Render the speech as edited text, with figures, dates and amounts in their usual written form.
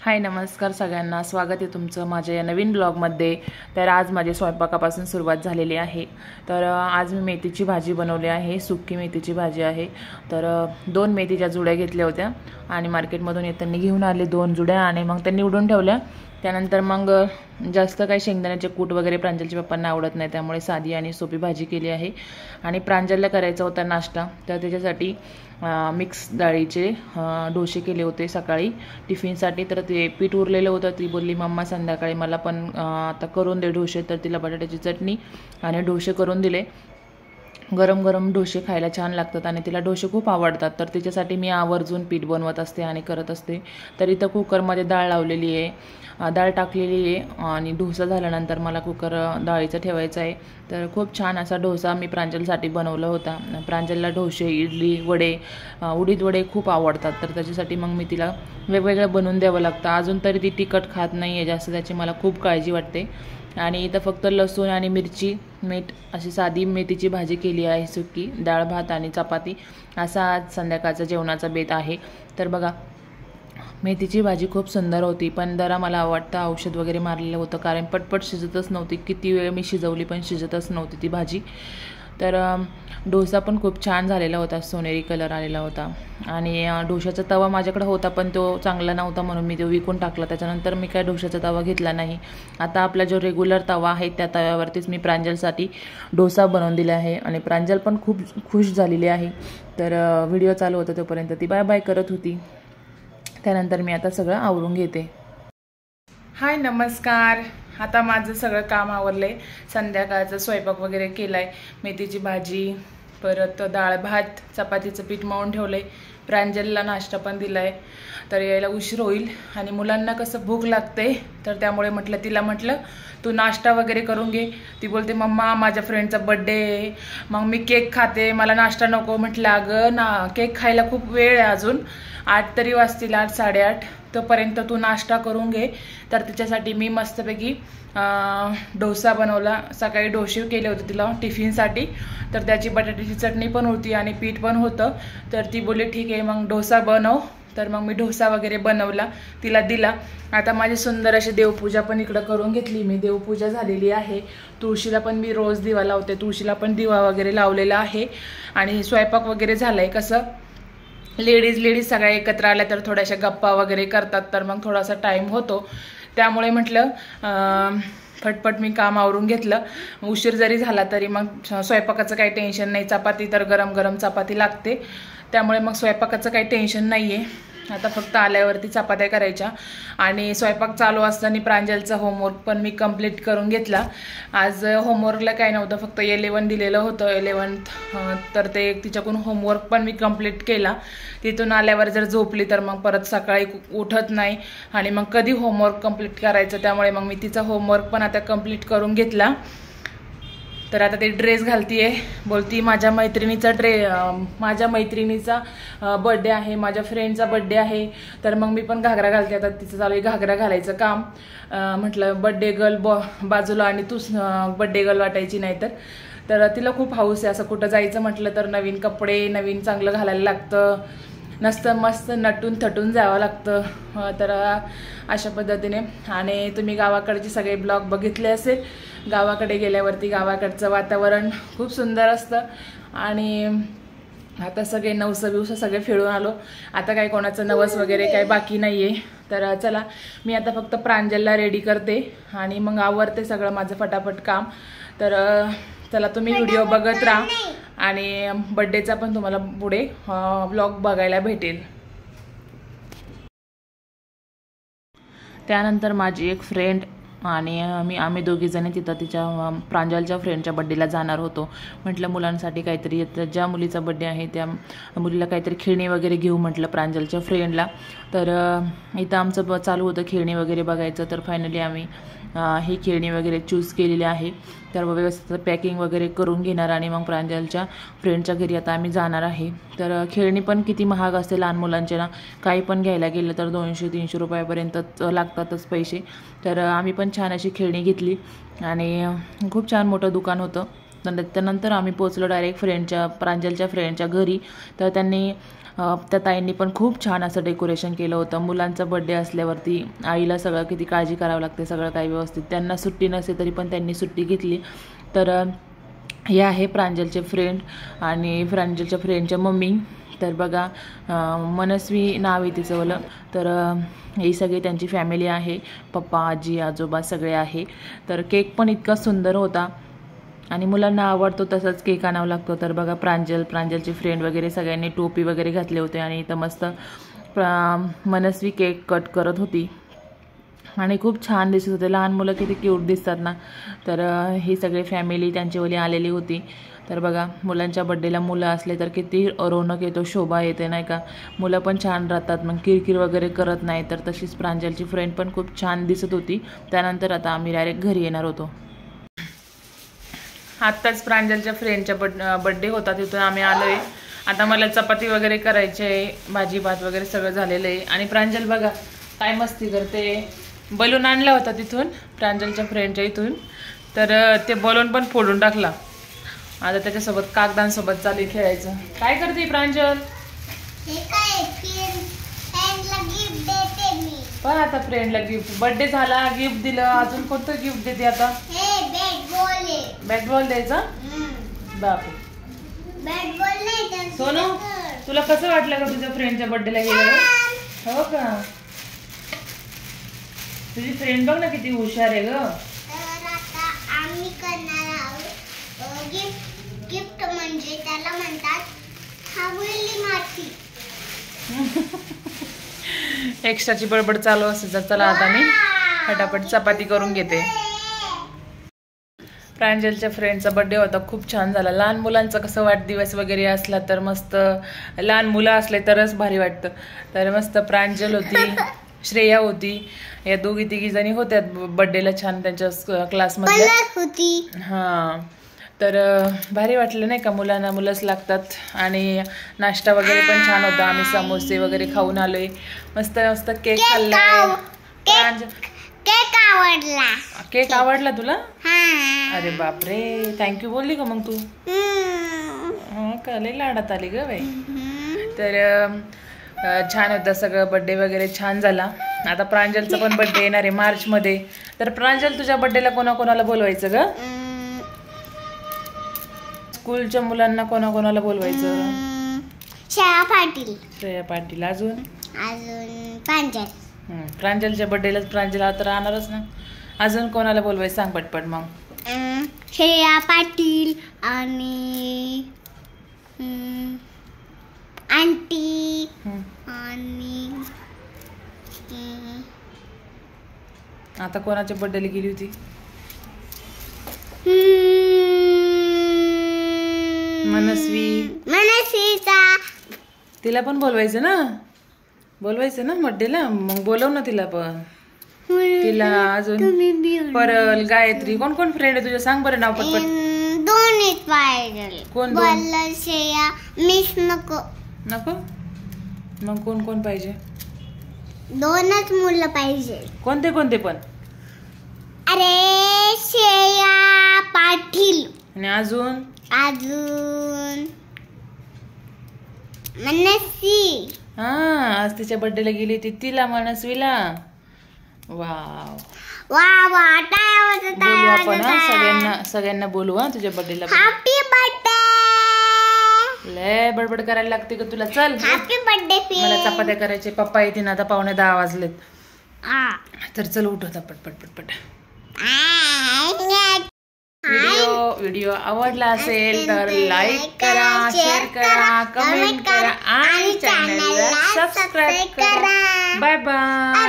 हाय नमस्कार सगळ्यांना, स्वागत आहे तुमचं माझ्या या नवीन ब्लॉगमध्ये। तर आज माझ्या स्वयंपाकापासून सुरुवात झालेली आहे। तर आज मी मेथीची भाजी बनवली आहे, सुकी मेथीची भाजी आहे। तर 2 मेथीच्या जुड्या घेतल्या होत्या आणि मार्केटमधून येताना घेऊन आले 2 जुड्या आणि मग त्यांनी उडून ठेवल्या। त्यानंतर मग जास्त काही शेंगदाण्याचे कूट वगैरे प्रांजलच्या पप्पांना आवडत नाही, त्यामुळे साधी आणि सोपी भाजी केली आहे। आणि प्रांजलला करायचा होता नाश्ता, तर त्याच्यासाठी मिक्स डाळीचे डोसे केले होते सकाळी टिफिनसाठी। तर ते पीठ उरलेलं होतं, ती बोलली मम्मा संध्याकाळी मला पण आता करून दे डोसे। तर तिला बटाट्याची चटणी आणि डोसे करून दिले। गरम गरम डोसे खायला छान लागतात आणि तिला डोसे खूप आवडतात, तर त्याच्यासाठी मी आवर्जून पीठ बनवत असते आणि करत असते। तर इथं कुकरमध्ये डाळ लावलेली आहे, डाळ टाकलेली आहे आणि डोसा झाल्यानंतर मला कुकर डाळीचं ठेवायचं आहे। तर खूप छान असा डोसा मी प्रांजलसाठी बनवला होता। प्रांजलला डोसे, इडली, वडे, उडीद वडे खूप आवडतात, तर त्याच्यासाठी मग मी तिला वेगवेगळं बनवून द्यावं लागतं। अजून तरी ती तिखट खात नाही आहे जास्त, त्याची मला खूप काळजी वाटते। आणि इथं फक्त लसूण आणि मिरची, मीठ अशी साधी मेथीची भाजी केली आहे सुकी, डाळ भात आणि चपाती असा आज संध्याकाळचा जेवणाचा बेत आहे। तर बघा, मेथीची भाजी खूप सुंदर होती, पण जरा मला वाटतं औषध वगैरे मारलेलं होतं, कारण पटपट शिजतच नव्हती। किती वेळ मी शिजवली पण शिजतच नव्हती ती भाजी। तर डोसा पण खूप छान झालेला होता, सोनेरी कलर आलेला होता। आणि डोशाचा तवा माझ्याकडे होता, पण तो चांगला नव्हता म्हणून मी तो विकून टाकला। त्याच्यानंतर मी काय डोशाचा तवा घेतला नाही। आता आपला जो रेग्युलर तवा आहे त्या तव्यावरतीच मी प्रांजलसाठी डोसा बनवून दिला आहे आणि प्रांजल पण खूप खुश झालेली आहे। तर व्हिडिओ चालू होता तोपर्यंत ती बाय बाय करत होती। त्यानंतर मी आता सगळं आवरून घेते। हाय नमस्कार, आता माझं सगळं काम आवरलंय, संध्याकाळचा स्वयंपाक वगैरे केलाय। मेथीची भाजी, परत डाळ भात, चपातीचं पीठ मळून ठेवलंय, प्रांजलला नाश्ता पण दिलाय। तर यायला उशीर होईल आणि मुलांना कसं भूक लागते, तर त्यामुळे तिला म्हटलं तू नाश्ता वगैरे करून घे। ती बोलते मम्मा माझ्या फ्रेंडचा बर्थडे आहे, मग मी केक खाते, मला नाश्ता नको। म्हटलं अगं ना, केक खायला खूप वेळ आहे, अजून 8 तरी वाजतील, 8 साडेआठ, तोपर्यंत तू नाश्ता करून घे। तर तिच्यासाठी मी मस्तपैकी डोसा बनवला। सकाळी डोसे केले होते तिला टिफिनसाठी, तर त्याची बटाट्याची चटणी पण होती आणि पीठ पण होतं। तर ती बोलली ठीक आहे मग डोसा बनव। तर मग मी डोसा वगैरे बनवला, तिला दिला। आता माझी सुंदर अशी देवपूजा पण इकडं करून घेतली मी, देवपूजा झालेली आहे। तुळशीला पण मी रोज दिवा लावते, तुळशीला पण दिवा वगैरे लावलेला आहे। आणि स्वयंपाक वगैरे झालाय। कसं लेडीज सगळ्या एकत्र आल्या तर थोड्याशा गप्पा वगैरे करतात, तर मग थोडासा टाइम होतो। त्यामुळे म्हटलं फटफट मी काम आवरून घेतलं। उशीर जरी झाला तरी मग स्वयंपाकाचं काही टेन्शन नाही, चपाती तर गरम गरम चपाती लागते, त्यामुळे मग स्वयंपाकाचं काही टेन्शन नाही आहे। आता फक्त आल्यावरती चपात्या करायच्या आणि स्वयंपाक चालू असताना प्रांजलचा होमवर्क पण मी कंप्लीट करून घेतला। आज होमवर्कला काही नव्हतं, फक्त 11 दिलेलं होतं, 11th, तर ते तिच्याकडून होमवर्क पण मी कंप्लीट केला। तिथून आल्यावर जर झोपली तर मग परत सकाळी उठत नाही आणि मग कधी होमवर्क कंप्लीट करायचं, त्यामुळे मग मी तिचा होमवर्क पण आता कंप्लीट करून घेतला। तर आता ते ड्रेस घालतीये, बोलती माझ्या मैत्रिणीचा बर्थडे आहे, माझ्या फ्रेंडचा बर्थडे आहे। तर मग मी पण घागरा घालते, आता तिचं चालू आहे घागरा घालायचं काम। म्हटलं बर्थडे गर्ल बाजूला आणि तूच बर्थडे गर्ल वाटायची नाही तर तिला खूप हौस आहे। असं कुठं जायचं म्हटलं तर नवीन कपडे, नवीन चांगलं घालायला लागतं, नसतं मस्त नटून थटून जावं लागतं। तर अशा पद्धतीने। आणि तुम्ही गावाकडचे सगळे ब्लॉग बघितले असेल, गावाकडे गेल्यावरती गावाकडचं वातावरण खूप सुंदर असतं। आणि आता सगळे नवस सगळे फिरून आलो, आता काय कोणाचं नवस वगैरे काय बाकी नाही आहे। तर चला, मी आता फक्त प्रांजलला रेडी करते आणि मग आवरते सगळं माझं फटाफट काम। तर चला, तुम्ही व्हिडिओ बघत राहा आणि बर्थडेचा पण तुम्हाला पुढे व्लॉग बघायला भेटेल। त्यानंतर माझी एक फ्रेंड आणि आम्ही दोघीजणी तिच्या प्रांजलच्या फ्रेंडच्या बड्डेला जाणार होतो। म्हटलं मुलांसाठी काहीतरी, ज्या मुलीचा बड्डे आहे त्या मुलीला काहीतरी खेळणी वगैरे घेऊ म्हटलं प्रांजलच्या फ्रेंडला। तर इथं आमचं चालू होतं खेळणी वगैरे बघायचं, तर फायनली आम्ही ही खेळणी वगैरे चूज केलेली आहे। तर व्यवस्थित पॅकिंग वगैरे करून घेणार आणि मग प्रांजलच्या फ्रेंडच्या घरी आता आम्ही जाणार आहे। तर खेळणी पण किती महाग असते लहान मुलांचे ना, काही पण घ्यायला गेलं तर 200-300 रुपयापर्यंत लागतातच पैसे। तर आम्ही पण छान अशी खेळणी घेतली आणि खूप छान मोठं दुकान होतं। त्यानंतर आम्ही पोचलो डायरेक्ट प्रांजलच्या फ्रेंडच्या घरी. तर त्यांनी त्या ताईंनी पण खूप छान असं डेकोरेशन केलं होतं. मुलांचा बड्डे असल्यावरती आईला सगळं किती काळजी करावं लागते, सगळं काही व्यवस्थित. त्यांना सुट्टी नसते तरी पण त्यांनी सुट्टी घेतली. तर हे आहे प्रांजलचे फ्रेंड आणि प्रांजलच्या फ्रेंडच्या मम्मी. तर बघा मनस्वी नाव आहे तिचं वालं. तर ही सगळी त्यांची फॅमिली आहे, पप्पा आजी आजोबा सगळे आहे. तर केक पण इतका सुंदर होता आणि मुलांना आवडतो तसंच केक आणावं लागतो. तर बघा प्रांजलची फ्रेंड वगैरे सगळ्यांनी टोपी वगैरे घातले होते आणि इथं मस्त मनस्वी केक कट करत होती आणि खूप छान दिसत होते. लहान मुलं किती क्यूट दिसतात ना. तर ही सगळी फॅमिली त्यांच्यावाली आलेली होती. तर बघा मुलांच्या बड्डेला मुलं असले तर किती रौनक येतो, शोभा येते नाही का. मुलं पण छान राहतात, मग किरकिर वगैरे करत नाही. तर तशीच प्रांजलची फ्रेंड पण खूप छान दिसत होती. त्यानंतर आता आम्ही डायरेक्ट घरी येणार होतो. आत्ताच प्रांजलच्या फ्रेंडच्या बड्डे होता, तिथून आम्ही आलो आहे. आता मला चपाती वगैरे करायची आहे, भाजी भात वगैरे सगळं झालेलं आहे. आणि प्रांजल बघा काय मस्ती करते. बलून आणला होता तिथून प्रांजलच्या फ्रेंडच्या इथून, तर ते बलून पण फोडून टाकला. आता त्याच्यासोबत कागदांसोबत चालू खेळायचं. काय करते प्रांजल? पण आता फ्रेंडला गिफ्ट, बर्थडे झाला गिफ्ट दिलं, अजून कोणतं गिफ्ट देते आता? बॅट बॉल द्यायचा. बापरे सोनू, तुला कसं वाटलं का तुझ्या फ्रेंडच्या बर्थडेला गेलं? हो का? तुझी फ्रेंड बघ ना किती हुशार आहे ग. गिफ्ट म्हणजे त्याला म्हणतात हवेली माती. एक्स्ट्राची बडबड चालू असते. चला आता मी फटाफट चपाती करून घेते. प्रांजलच्या फ्रेंडचा बर्थडे होता, खूप छान झाला. लहान मुलांचा कसं वाढदिवस वगैरे असला तर मस्त, लहान मुलं असले तरच भारी वाटतं. तर मस्त प्रांजल होती, श्रेया होती, या दोघी तिघी जणी होत्या बर्थडेला छान त्यांच्या क्लासमध्ये होती. हां, तर भारी वाटलं नाही का. मुलांना मुलंच लागतात. आणि नाश्ता वगैरे पण छान होता. आम्ही समोसे वगैरे खाऊन आलोय. मस्त मस्त केक खाल्लाय. केक आवडला. केक आवडला तुला? अरे बापरे, थँक्यू बोलली का मग तू? का लई लाडात आली ग बाई. तर छान होतं सगळं, बर्थडे वगैरे छान झाला. आता प्रांजलचा पण बर्थडे येणार आहे मार्चमध्ये. तर प्रांजल तुझ्या बर्थडेला कोणाकोणाला बोलवायचं ग? स्कूलच्या मुलांना कोणाकोणाला बोलवायचं? श्रेया पाटील, अजून प्रांजल. प्रांजलच्या बर्थडेला प्रांजल तर राहणारच ना. अजून कोणाला बोलवायचं सांग पटपट मग. श्रेया पाटील आणि आंटी आणि आता कोणाच्या बर्थडेला गेली होती? मनस्वीचा. तिला पण बोलवायचं ना, बर्थडेला. मग बोलव ना तिला पण. तिला अजून परल, गायत्री, कोण कोण फ्रेंड आहे तुझ्या सांग बरं नाव पटपट. दोन पाहिजे. कोण? श्रेया. मिस नको. मग कोण कोण पाहिजे? दोनच मुलं पाहिजे. कोणते कोणते पण? अरे श्रेया पाटील आणि अजून मनस्वी. आज तिच्या बर्थडेला गेली होती, तिला मनस्वीला. वाव, बोलू आपण सगळ्यांना बोलू तुझ्या बर्थडेला. Happy birthday. लय बडबड करायला लागते का तुला? चल हॅपी बर्थडे. मला चपात्या करायचे, पप्पा येतील आता, 9:15 वाजलेत. तर चल उठ आता पटपट. व्हिडिओ आवडला असेल तर लाईक करा, शेअर करा, कमेंट करा आणि चॅनलला सबस्क्राईब करा. Bye bye.